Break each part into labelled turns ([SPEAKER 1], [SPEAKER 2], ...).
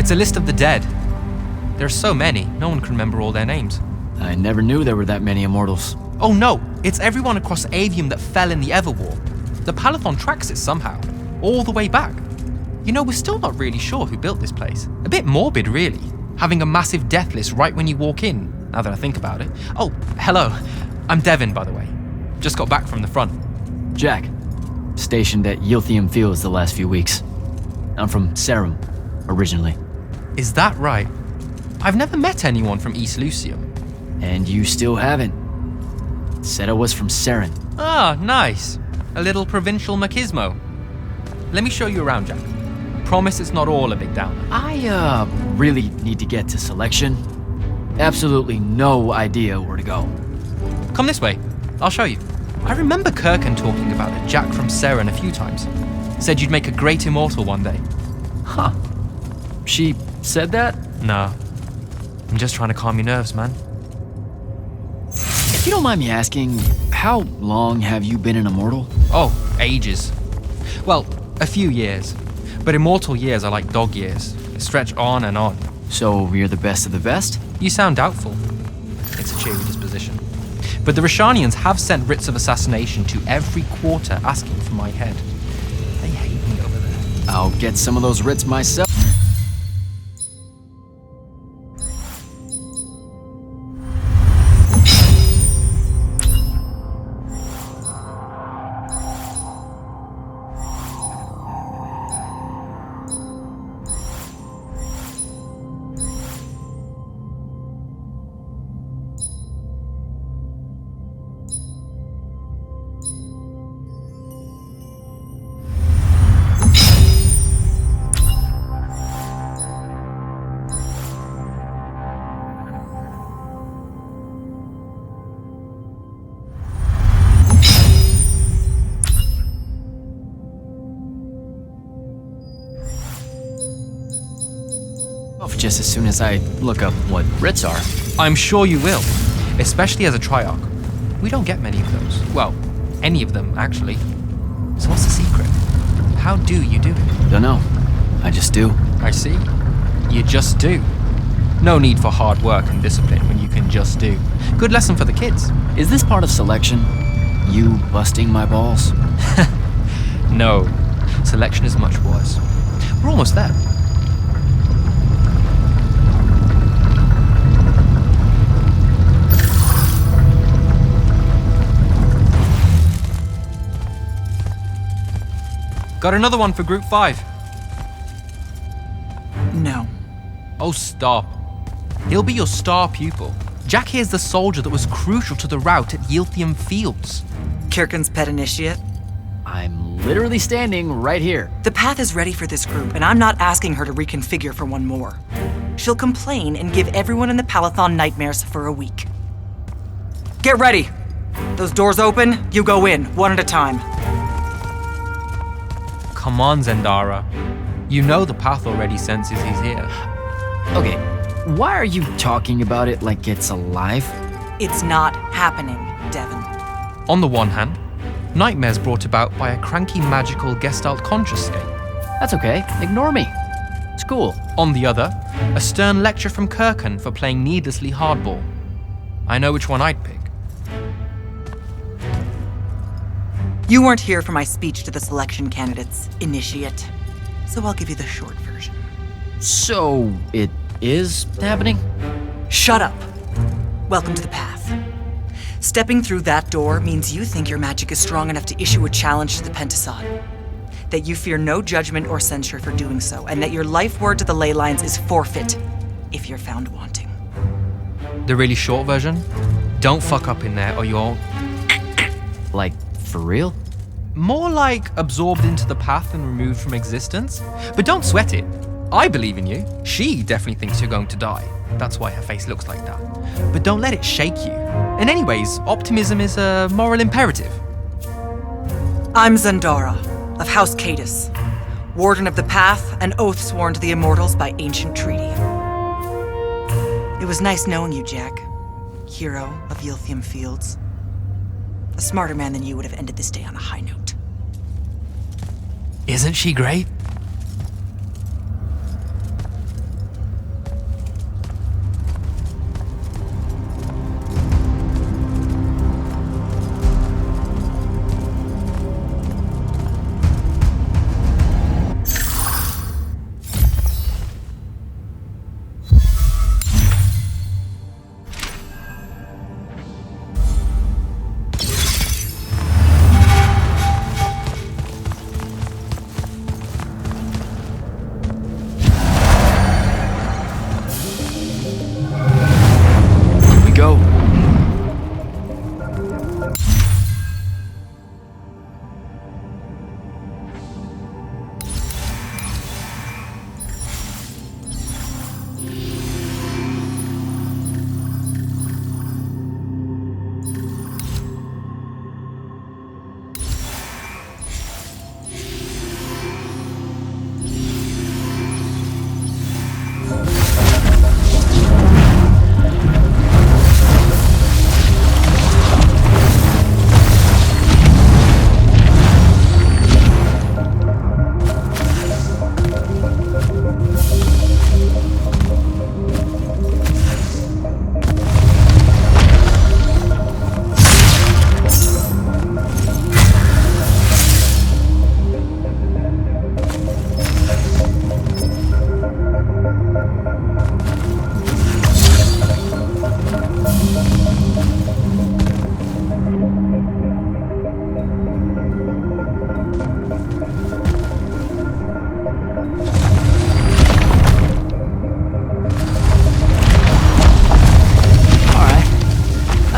[SPEAKER 1] It's a list of the dead. There are so many, no one can remember all their names.
[SPEAKER 2] I never knew there were that many Immortals.
[SPEAKER 1] Oh no, it's everyone across Aveum that fell in the Everwar. The Palathon tracks it somehow, all the way back. You know, we're still not really sure who built this place. A bit morbid, really, having a massive death list right when you walk in, now that I think about it. Oh, hello. I'm Devin, by the way. Just got back from the front.
[SPEAKER 2] Jack, stationed at Yilthium Fields the last few weeks. I'm from Serum, originally.
[SPEAKER 1] Is that right? I've never met anyone from East Lucium.
[SPEAKER 2] And you still haven't. Said I was from Seren.
[SPEAKER 1] Ah, nice. A little provincial machismo. Let me show you around, Jack. Promise it's not all a big downer.
[SPEAKER 2] I, really need to get to selection. Absolutely no idea where to go.
[SPEAKER 1] Come this way. I'll show you. I remember Kirkan talking about a Jack from Seren a few times. Said you'd make a great immortal one day.
[SPEAKER 2] Huh. She said that?
[SPEAKER 1] No. I'm just trying to calm your nerves, man.
[SPEAKER 2] If you don't mind me asking, how long have you been an immortal?
[SPEAKER 1] Oh, ages. Well, a few years. But immortal years are like dog years. They stretch on and on.
[SPEAKER 2] So you're the best of the best?
[SPEAKER 1] You sound doubtful. It's a cheery disposition. But the Rishanians have sent writs of assassination to every quarter asking for my head. They hate me over there.
[SPEAKER 2] I'll get some of those writs myself. Just as soon as I look up what writs are.
[SPEAKER 1] I'm sure you will, especially as a Triarch. We don't get many of those. Well, any of them, actually. So what's the secret? How do you do it?
[SPEAKER 2] Dunno. I just do.
[SPEAKER 1] I see. You just do. No need for hard work and discipline when you can just do. Good lesson for the kids.
[SPEAKER 2] Is this part of selection? You busting my balls?
[SPEAKER 1] No. Selection is much worse. We're almost there. Got another one for Group 5.
[SPEAKER 3] No.
[SPEAKER 1] Oh, stop. He'll be your star pupil. Jack here's the soldier that was crucial to the rout at Yilthium Fields.
[SPEAKER 3] Kirkan's pet initiate?
[SPEAKER 2] I'm literally standing right here.
[SPEAKER 3] The path is ready for this group, and I'm not asking her to reconfigure for one more. She'll complain and give everyone in the Palathon nightmares for a week. Get ready! Those doors open, you go in, one at a time.
[SPEAKER 1] Come on, Zendara. You know the path already senses he's here.
[SPEAKER 2] Okay, why are you talking about it like it's alive?
[SPEAKER 3] It's not happening, Devin.
[SPEAKER 1] On the one hand, nightmares brought about by a cranky magical Gestalt conscious state.
[SPEAKER 2] That's okay, ignore me. It's cool.
[SPEAKER 1] On the other, a stern lecture from Kirkan for playing needlessly hardball. I know which one I'd pick.
[SPEAKER 3] You weren't here for my speech to the selection candidates, initiate. So I'll give you the short version.
[SPEAKER 2] So, it is happening?
[SPEAKER 3] Shut up. Welcome to the path. Stepping through that door means you think your magic is strong enough to issue a challenge to the Pentasod. That you fear no judgment or censure for doing so, and that your life word to the ley lines is forfeit if you're found wanting.
[SPEAKER 1] The really short version? Don't fuck up in there or you'll...
[SPEAKER 2] Like, for real?
[SPEAKER 1] More like absorbed into the path and removed from existence. But don't sweat it. I believe in you. She definitely thinks you're going to die. That's why her face looks like that. But don't let it shake you. And anyways, optimism is a moral imperative.
[SPEAKER 3] I'm Zendara, of House Cadus, Warden of the Path, an oath sworn to the Immortals by ancient treaty. It was nice knowing you, Jack. Hero of Yilthium Fields. A smarter man than you would have ended this day on a high note.
[SPEAKER 1] Isn't she great?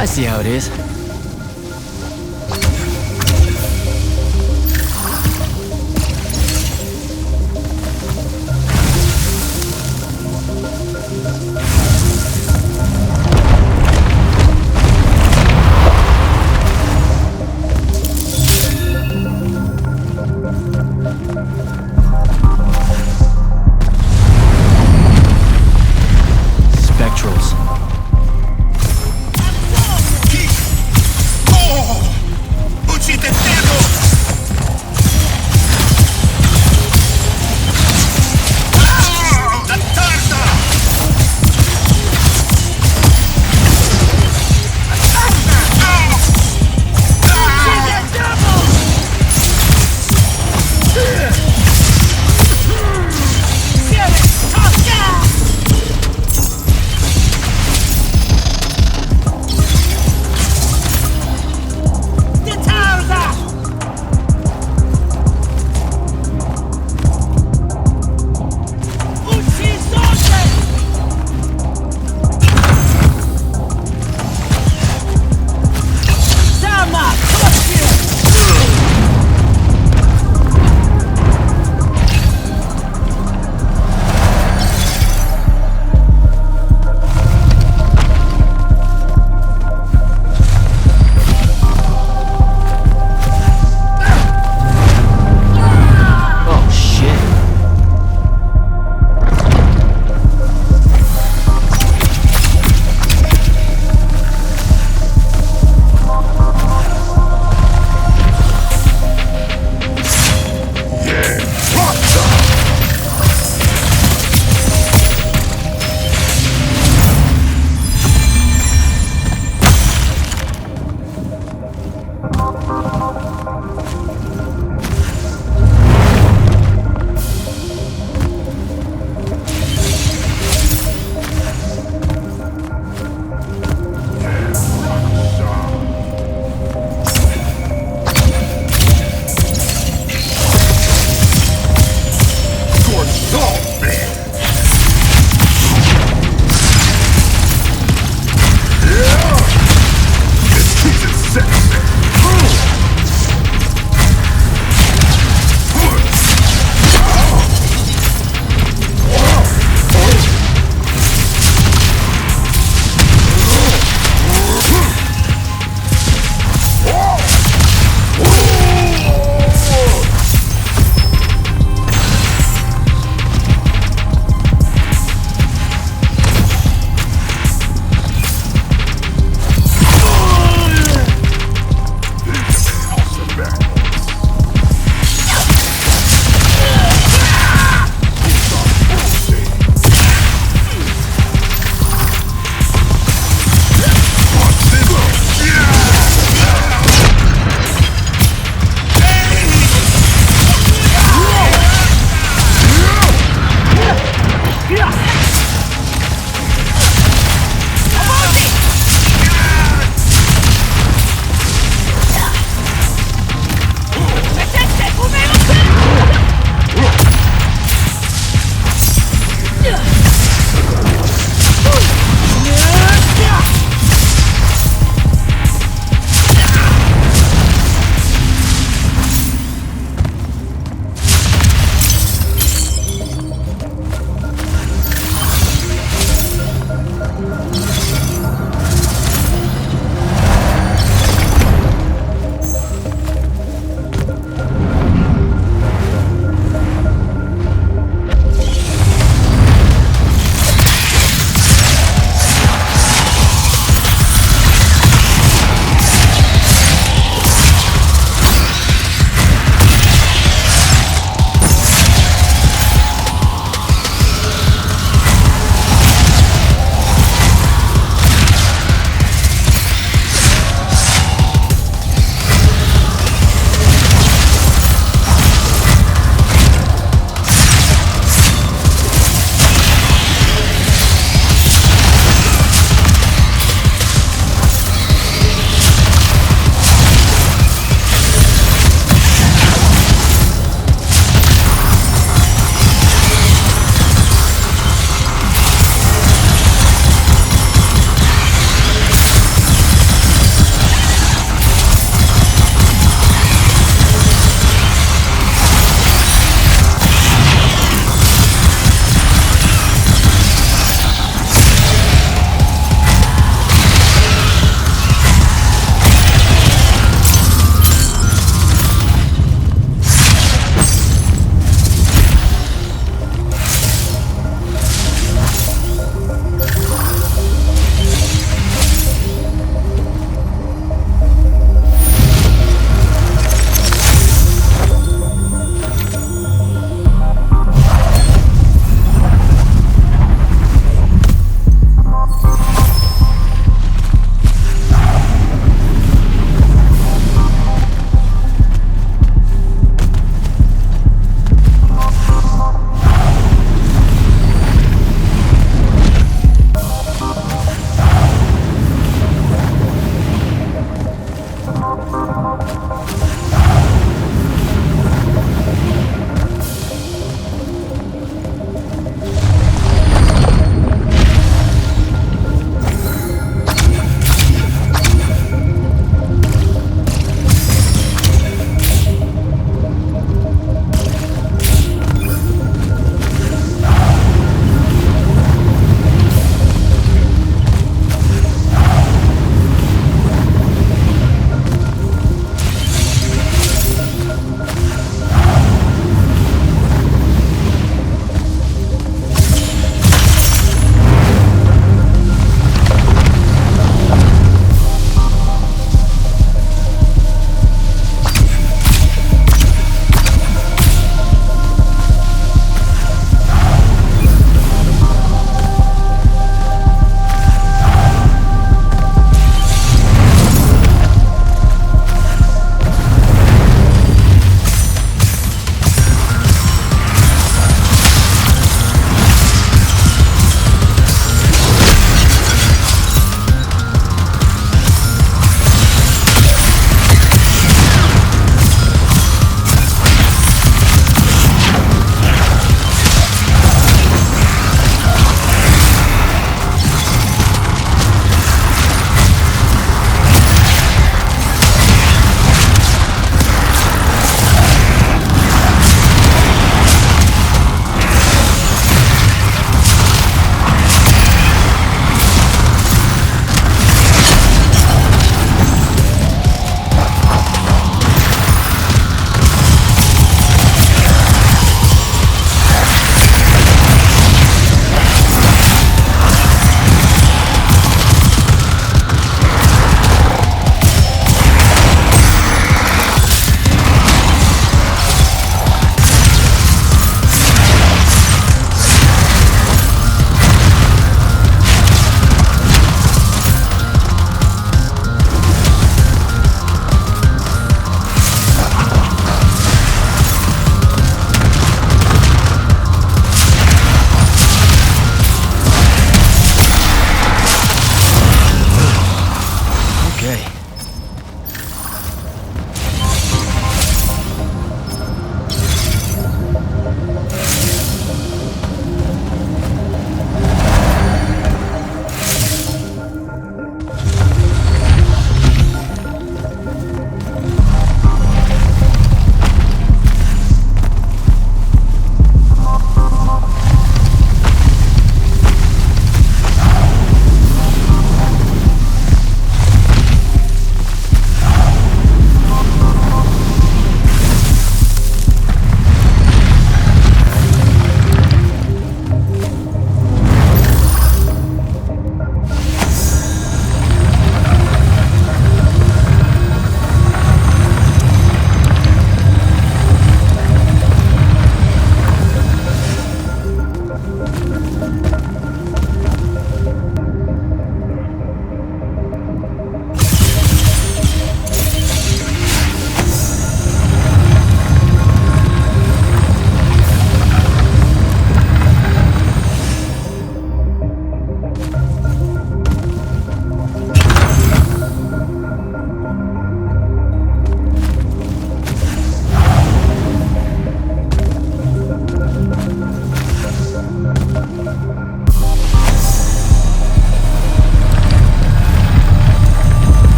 [SPEAKER 2] I see how it is. Spectrals.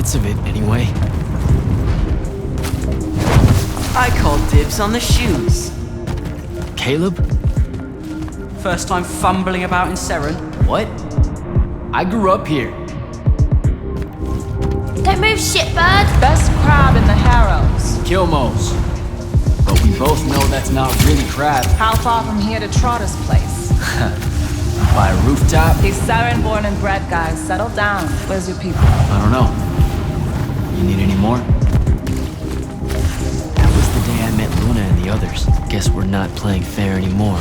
[SPEAKER 2] bits of it, anyway.
[SPEAKER 4] I call dibs on the shoes.
[SPEAKER 2] Caleb?
[SPEAKER 4] First time fumbling about in Seren.
[SPEAKER 2] What? I grew up here.
[SPEAKER 5] Don't move, shitbird!
[SPEAKER 6] Best crab in the Harrows.
[SPEAKER 2] Kilmos. But we both know that's not really crab.
[SPEAKER 6] How far from here to Trotter's place?
[SPEAKER 2] By a rooftop?
[SPEAKER 6] These Saren born and bred guys, settle down. Where's your people?
[SPEAKER 2] I don't know. You need any more? That was the day I met Luna and the others. Guess we're not playing fair anymore.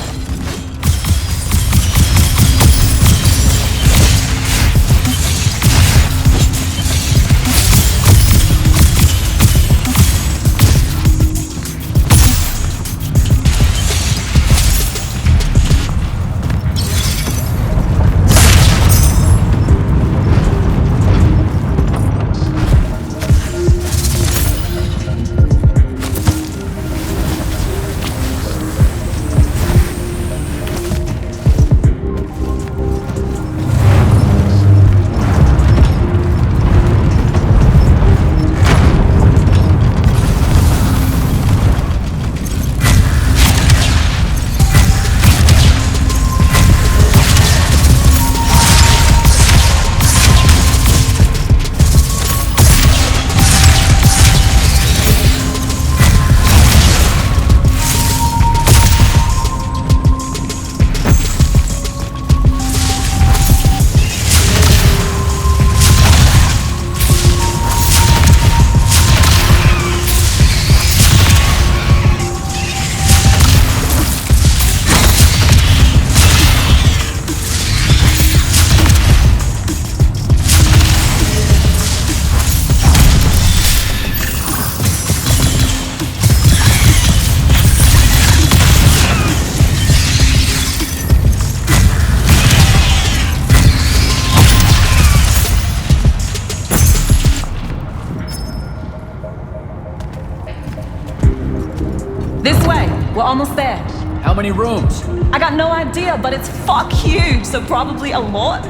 [SPEAKER 6] This way. We're almost there.
[SPEAKER 2] How many rooms?
[SPEAKER 6] I got no idea, but it's fuck huge, so probably a lot.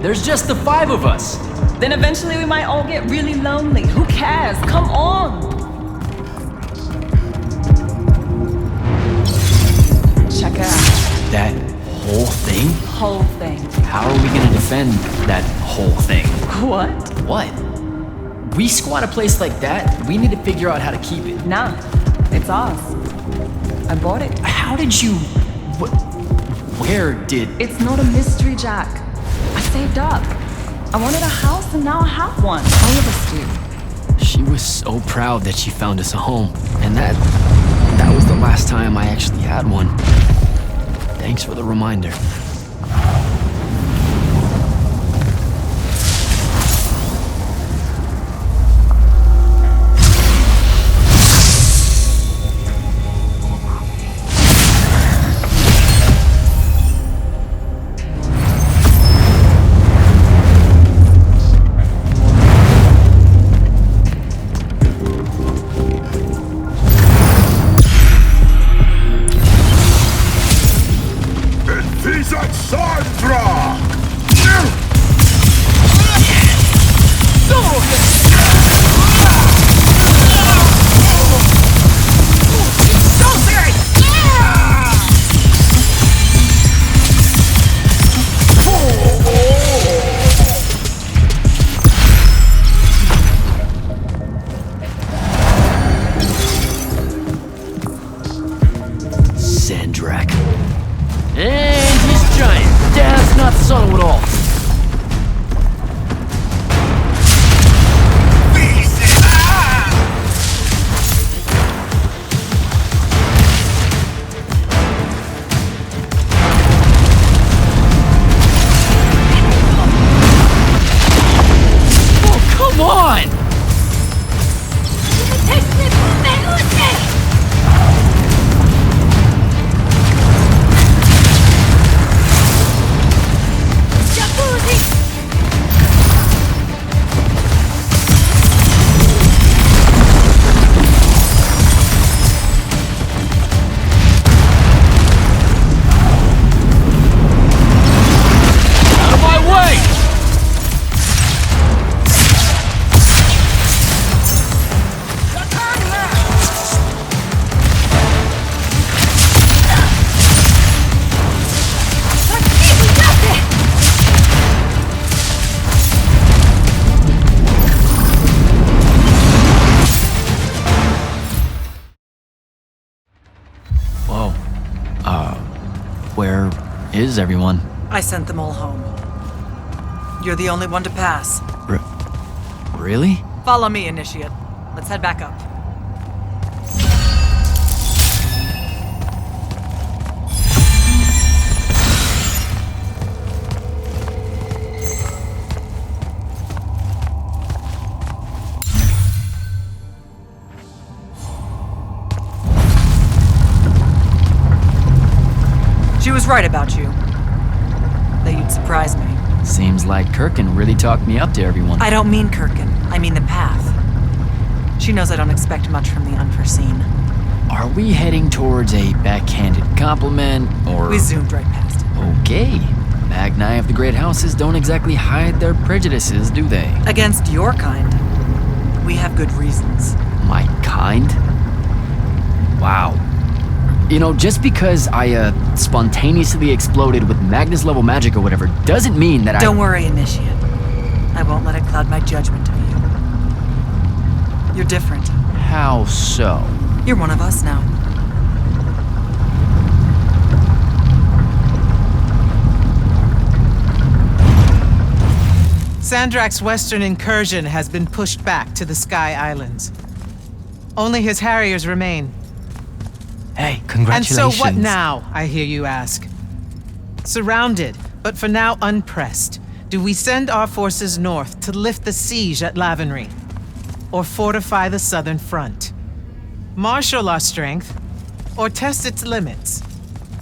[SPEAKER 2] There's just the 5 of us.
[SPEAKER 6] Then eventually we might all get really lonely. Who cares? Come on! Check it out.
[SPEAKER 2] That whole thing?
[SPEAKER 6] Whole thing.
[SPEAKER 2] How are we gonna defend that whole thing?
[SPEAKER 6] What?
[SPEAKER 2] What? We squat a place like that, we need to figure out how to keep it.
[SPEAKER 6] Nah, it's ours. I bought it.
[SPEAKER 2] How did you... Where did...
[SPEAKER 6] It's not a mystery, Jack. I saved up. I wanted a house and now I have one. All of us do.
[SPEAKER 2] She was so proud that she found us a home. And that was the last time I actually had one. Thanks for the reminder. And he's giant. That's not subtle at all. Oh, come on!
[SPEAKER 5] Jump
[SPEAKER 2] Where is everyone?
[SPEAKER 3] I sent them all home. You're the only one to pass.
[SPEAKER 2] Really?
[SPEAKER 3] Follow me, Initiate. Let's head back up. She was right about you. That you'd surprise me.
[SPEAKER 2] Seems like Kirkin really talked me up to everyone.
[SPEAKER 3] I don't mean Kirkin. I mean the path. She knows I don't expect much from the unforeseen.
[SPEAKER 2] Are we heading towards a backhanded compliment, or...
[SPEAKER 3] We zoomed right past it.
[SPEAKER 2] Okay. Magni of the Great Houses don't exactly hide their prejudices, do they?
[SPEAKER 3] Against your kind. We have good reasons.
[SPEAKER 2] My kind? Wow. You know, just because I, spontaneously exploded with Magnus-level magic or whatever, doesn't mean that
[SPEAKER 3] Don't worry, Initiate. I won't let it cloud my judgment of you. You're different.
[SPEAKER 2] How so?
[SPEAKER 3] You're one of us now.
[SPEAKER 5] Sandrak's western incursion has been pushed back to the Sky Islands. Only his Harriers remain.
[SPEAKER 2] Hey,
[SPEAKER 1] Congratulations.
[SPEAKER 5] And so what now, I hear you ask? Surrounded, but for now unpressed, do we send our forces north to lift the siege at Lavenry? Or fortify the southern front? Marshal our strength, or test its limits?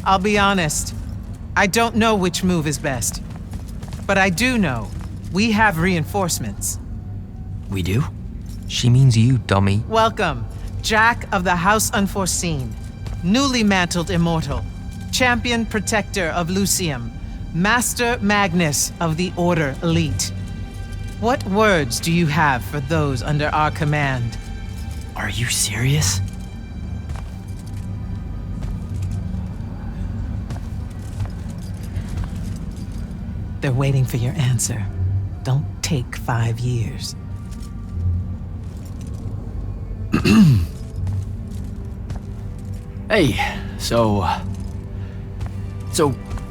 [SPEAKER 5] I'll be honest, I don't know which move is best. But I do know we have reinforcements.
[SPEAKER 2] We do?
[SPEAKER 1] She means you, dummy.
[SPEAKER 5] Welcome, Jack of the House Unforeseen, newly mantled Immortal, Champion Protector of Lucium, Master Magnus of the Order Elite. What words do you have for those under our command?
[SPEAKER 2] Are you serious?
[SPEAKER 5] They're waiting for your answer. Don't take 5 years.
[SPEAKER 2] Hey, so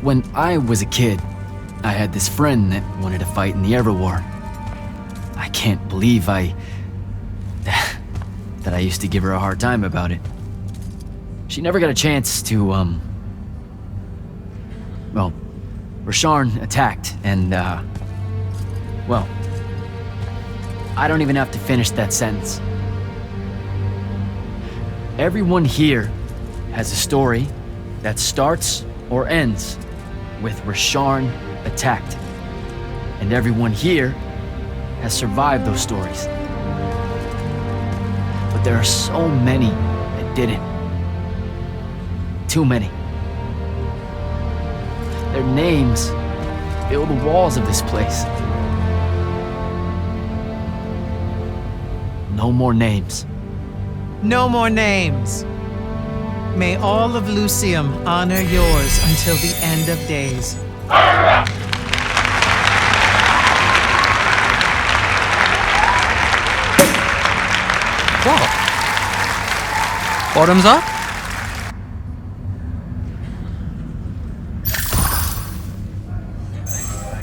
[SPEAKER 2] when I was a kid, I had this friend that wanted to fight in the Everwar. I can't believe that I used to give her a hard time about it. She never got a chance to, well, Rasharn attacked, and, well, I don't even have to finish that sentence. Everyone here has a story that starts or ends with Rasharn attacked. And everyone here has survived those stories. But there are so many that didn't. Too many. Their names fill the walls of this place. No more names.
[SPEAKER 5] No more names. May all of Lucium honor yours until the end of days.
[SPEAKER 1] What? Bottoms up?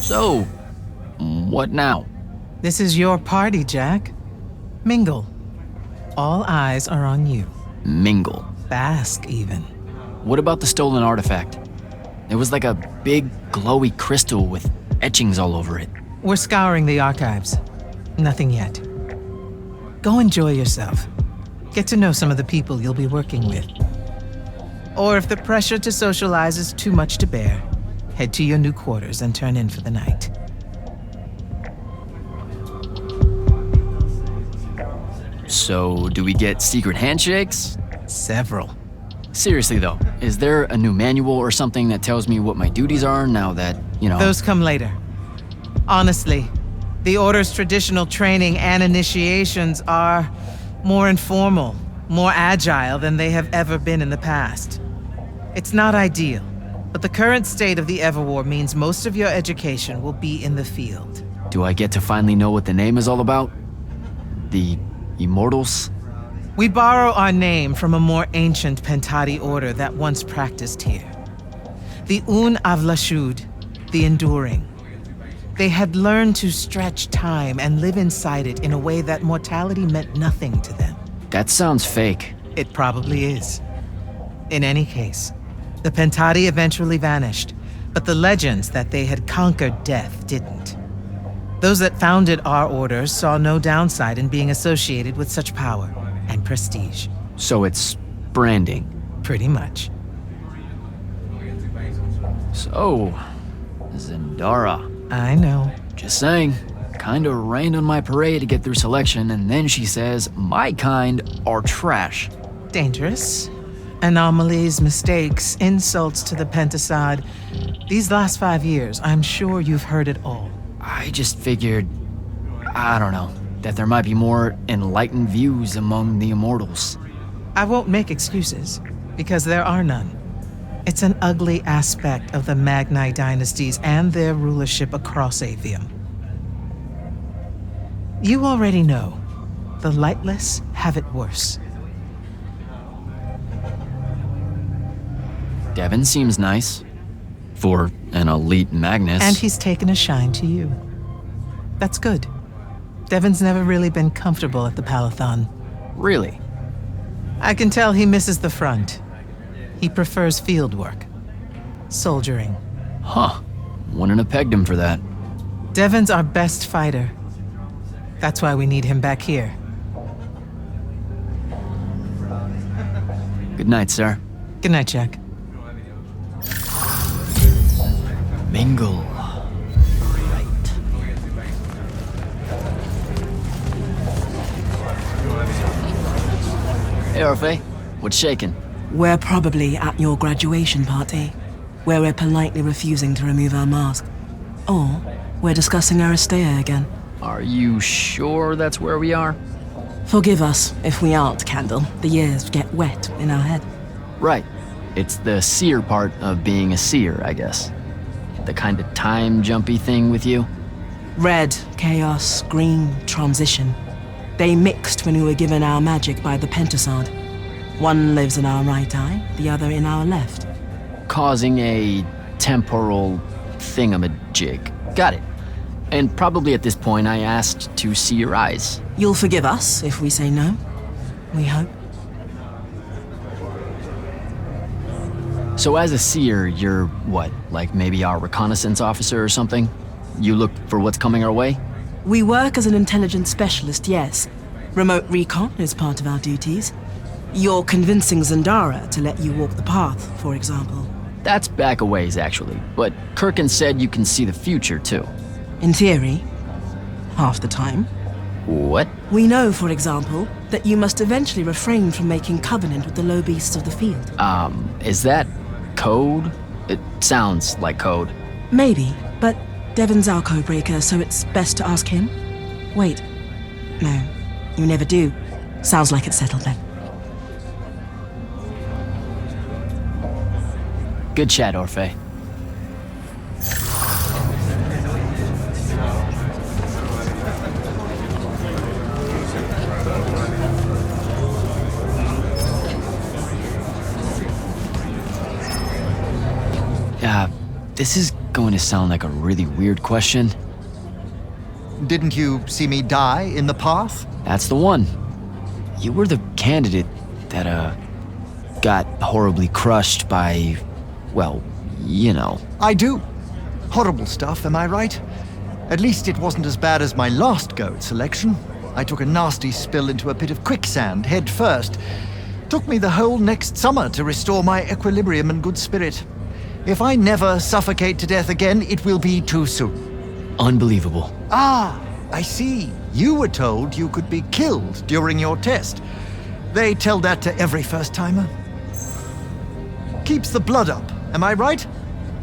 [SPEAKER 2] So, what now?
[SPEAKER 5] This is your party, Jack. Mingle. All eyes are on you.
[SPEAKER 2] Mingle.
[SPEAKER 5] Bask, even.
[SPEAKER 2] What about the stolen artifact? It was like a big, glowy crystal with etchings all over it.
[SPEAKER 5] We're scouring the archives. Nothing yet. Go enjoy yourself. Get to know some of the people you'll be working with. Or if the pressure to socialize is too much to bear, head to your new quarters and turn in for the night.
[SPEAKER 2] So, do we get secret handshakes?
[SPEAKER 5] Several.
[SPEAKER 2] Seriously though, is there a new manual or something that tells me what my duties are now that, you know...
[SPEAKER 5] Those come later. Honestly, the Order's traditional training and initiations are more informal, more agile than they have ever been in the past. It's not ideal, but the current state of the Everwar means most of your education will be in the field.
[SPEAKER 2] Do I get to finally know what the name is all about? The Immortals?
[SPEAKER 5] We borrow our name from a more ancient Pentati order that once practiced here. The Un Avlashud, the enduring. They had learned to stretch time and live inside it in a way that mortality meant nothing to them.
[SPEAKER 2] That sounds fake.
[SPEAKER 5] It probably is. In any case, the Pentati eventually vanished, but the legends that they had conquered death didn't. Those that founded our orders saw no downside in being associated with such power and prestige.
[SPEAKER 2] So it's branding.
[SPEAKER 5] Pretty much.
[SPEAKER 2] So, Zendara.
[SPEAKER 5] I know.
[SPEAKER 2] Just saying. Kinda rained on my parade to get through selection, and then she says my kind are trash.
[SPEAKER 5] Dangerous. Anomalies, mistakes, insults to the Pentasod. These last 5 years, I'm sure you've heard it all.
[SPEAKER 2] I just figured, I don't know, that there might be more enlightened views among the Immortals.
[SPEAKER 5] I won't make excuses, because there are none. It's an ugly aspect of the Magni dynasties and their rulership across Aveum. You already know, the lightless have it worse.
[SPEAKER 2] Devin seems nice. For an elite Magnus.
[SPEAKER 5] And he's taken a shine to you. That's good. Devon's never really been comfortable at the Palathon.
[SPEAKER 2] Really?
[SPEAKER 5] I can tell he misses the front. He prefers field work. Soldiering.
[SPEAKER 2] Huh. Wouldn't have pegged him for that.
[SPEAKER 5] Devon's our best fighter. That's why we need him back here.
[SPEAKER 2] Good night, sir.
[SPEAKER 5] Good night, Jack.
[SPEAKER 2] Mingle. Right. Hey, Orphe. What's shaking?
[SPEAKER 7] We're probably at your graduation party, where we're politely refusing to remove our mask. Or we're discussing Aristea again.
[SPEAKER 2] Are you sure that's where we are?
[SPEAKER 7] Forgive us if we aren't, Candle. The years get wet in our head.
[SPEAKER 2] Right. It's the seer part of being a seer, I guess. The kind of time-jumpy thing with you?
[SPEAKER 7] Red, chaos, green, transition. They mixed when we were given our magic by the Pentasod. One lives in our right eye, the other in our left.
[SPEAKER 2] Causing a temporal thingamajig. Got it. And probably at this point I asked to see your eyes.
[SPEAKER 7] You'll forgive us if we say no. We hope.
[SPEAKER 2] So as a seer, you're what, like maybe our reconnaissance officer or something? You look for what's coming our way?
[SPEAKER 7] We work as an intelligence specialist, yes. Remote recon is part of our duties. You're convincing Zendara to let you walk the path, for example.
[SPEAKER 2] That's back a ways, actually. But Kirkin said you can see the future, too.
[SPEAKER 7] In theory, half the time.
[SPEAKER 2] What?
[SPEAKER 7] We know, for example, that you must eventually refrain from making covenant with the low beasts of the field.
[SPEAKER 2] Is that code? It sounds like code.
[SPEAKER 7] Maybe, but Devon's our codebreaker, so it's best to ask him. Wait. No, you never do. Sounds like it's settled then.
[SPEAKER 2] Good chat, Orphe. This is going to sound like a really weird question.
[SPEAKER 8] Didn't you see me die in the path?
[SPEAKER 2] That's the one. You were the candidate that, got horribly crushed by, well, you know.
[SPEAKER 8] I do. Horrible stuff, am I right? At least it wasn't as bad as my last go at selection. I took a nasty spill into a pit of quicksand head first. Took me the whole next summer to restore my equilibrium and good spirit. If I never suffocate to death again, it will be too soon.
[SPEAKER 2] Unbelievable.
[SPEAKER 8] Ah, I see. You were told you could be killed during your test. They tell that to every first-timer. Keeps the blood up, am I right?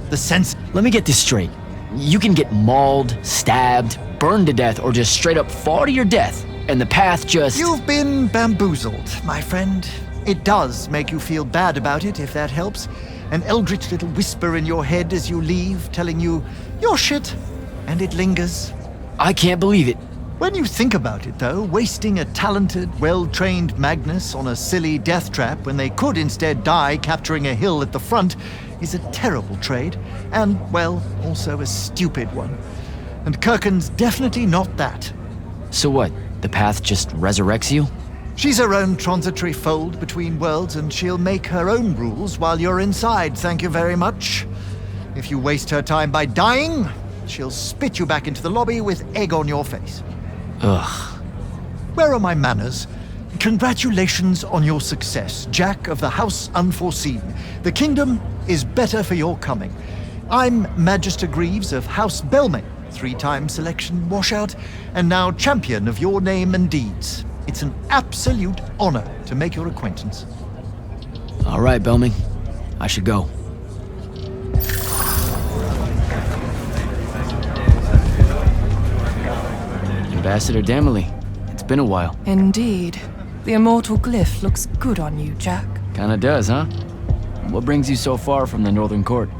[SPEAKER 8] The sense...
[SPEAKER 2] Let me get this straight. You can get mauled, stabbed, burned to death, or just straight up fall to your death, and the path just...
[SPEAKER 8] You've been bamboozled, my friend. It does make you feel bad about it, if that helps. An eldritch little whisper in your head as you leave, telling you, you're shit, and it lingers.
[SPEAKER 2] I can't believe it.
[SPEAKER 8] When you think about it, though, wasting a talented, well-trained Magnus on a silly death trap when they could instead die capturing a hill at the front is a terrible trade, and, well, also a stupid one. And Kirken's definitely not that.
[SPEAKER 2] So what? The path just resurrects you?
[SPEAKER 8] She's her own transitory fold between worlds, and she'll make her own rules while you're inside, thank you very much. If you waste her time by dying, she'll spit you back into the lobby with egg on your face.
[SPEAKER 2] Ugh.
[SPEAKER 8] Where are my manners? Congratulations on your success, Jack of the House Unforeseen. The kingdom is better for your coming. I'm Magister Greaves of House Belmay, 3-time selection washout, and now champion of your name and deeds. It's an absolute honor to make your acquaintance.
[SPEAKER 2] All right, Belming. I should go. Ambassador Damley, it's been a while.
[SPEAKER 9] Indeed. The immortal glyph looks good on you, Jack.
[SPEAKER 2] Kinda does, huh? What brings you so far from the Northern Court?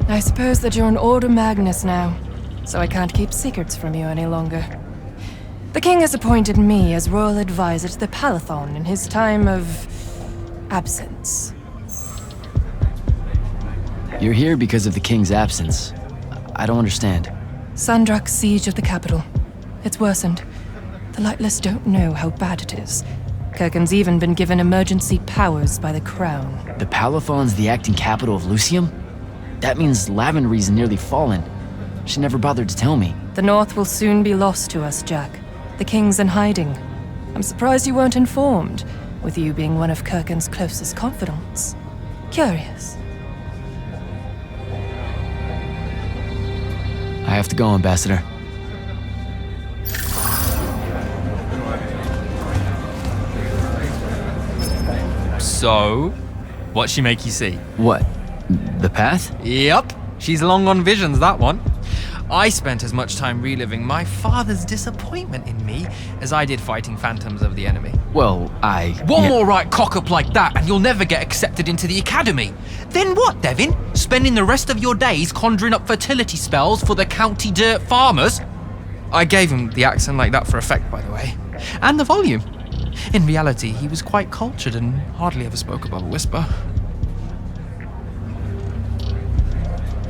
[SPEAKER 9] I suppose that you're an Order Magnus now, so I can't keep secrets from you any longer. The king has appointed me as royal advisor to the Palathon in his time of absence.
[SPEAKER 2] You're here because of the king's absence. I don't understand.
[SPEAKER 9] Sandrak's siege of the capital. It's worsened. The Lightless don't know how bad it is. Kirken's even been given emergency powers by the crown.
[SPEAKER 2] The Palathon's the acting capital of Lucium? That means Lavenry's nearly fallen. She never bothered to tell me.
[SPEAKER 9] The North will soon be lost to us, Jack. The king's in hiding. I'm surprised you weren't informed, with you being one of Kirken's closest confidants. Curious.
[SPEAKER 2] I have to go, Ambassador.
[SPEAKER 1] So, what'd she make you see?
[SPEAKER 2] What? The path?
[SPEAKER 1] Yup, she's long on visions, that one. I spent as much time reliving my father's disappointment in me as I did fighting phantoms of the enemy.
[SPEAKER 2] Well,
[SPEAKER 1] One more right cock-up like that and you'll never get accepted into the academy. Then what, Devin? Spending the rest of your days conjuring up fertility spells for the county dirt farmers? I gave him the accent like that for effect, by the way. And the volume. In reality, he was quite cultured and hardly ever spoke above a whisper.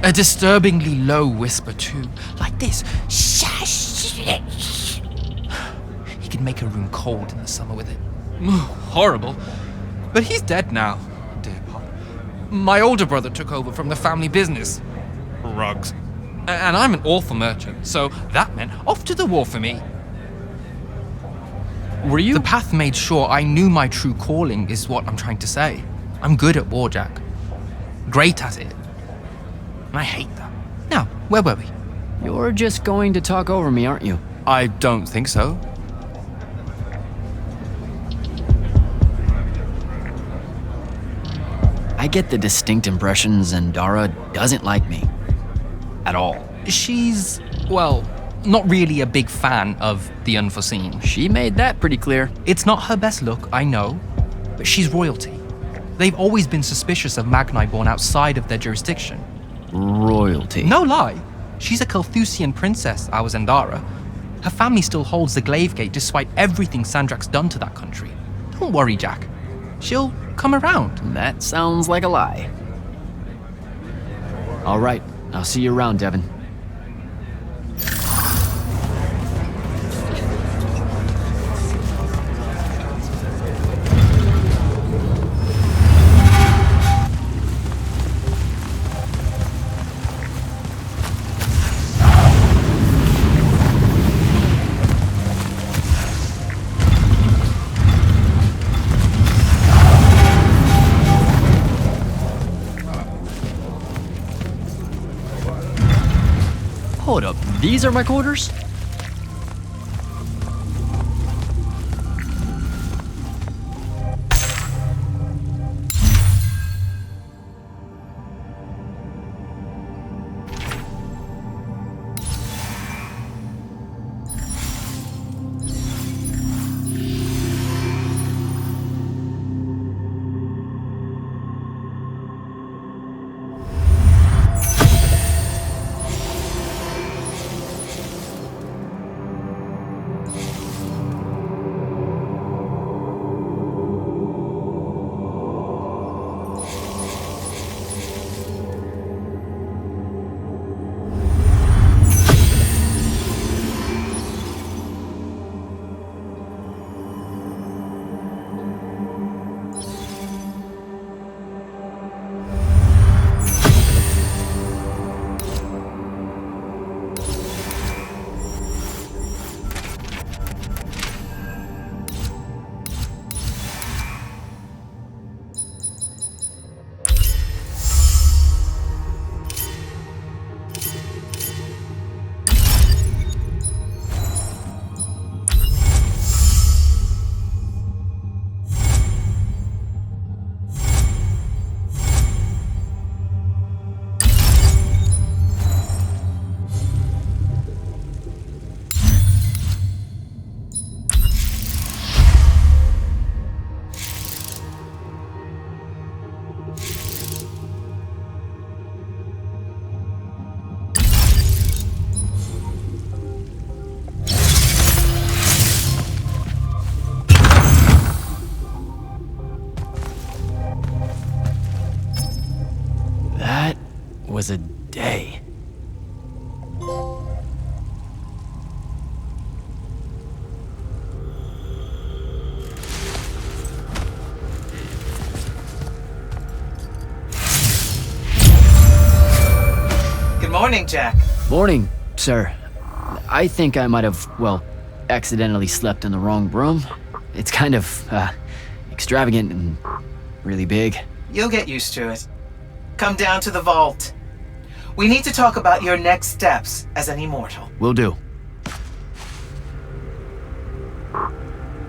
[SPEAKER 1] A disturbingly low whisper, too. Like this. He could make a room cold in the summer with it. Horrible. But he's dead now, dear Pop. My older brother took over from the family business. Rugs. And I'm an awful merchant, so that meant off to the war for me.
[SPEAKER 2] Were you?
[SPEAKER 1] The path made sure I knew my true calling, is what I'm trying to say. I'm good at war, Jack. Great at it. And I hate that. Now, where were we?
[SPEAKER 2] You're just going to talk over me, aren't you?
[SPEAKER 1] I don't think so.
[SPEAKER 2] I get the distinct impression Zendara doesn't like me. At all.
[SPEAKER 1] She's, well, not really a big fan of the unforeseen.
[SPEAKER 2] She made that pretty clear.
[SPEAKER 1] It's not her best look, I know, but she's royalty. They've always been suspicious of Magni born outside of their jurisdiction.
[SPEAKER 2] Royalty.
[SPEAKER 1] No lie. She's a Carthusian princess, our Zendara. Her family still holds the Glaive Gate despite everything Sandrak's done to that country. Don't worry, Jack. She'll come around.
[SPEAKER 2] That sounds like a lie. All right, I'll see you around, Devin. Hold up, these are my quarters? was a day.
[SPEAKER 5] Good morning, Jack.
[SPEAKER 2] Morning, sir. I think I might have, well, accidentally slept in the wrong room. It's kind of, extravagant and really big.
[SPEAKER 5] You'll get used to it. Come down to the vault. We need to talk about your next steps as an immortal.
[SPEAKER 2] Will do.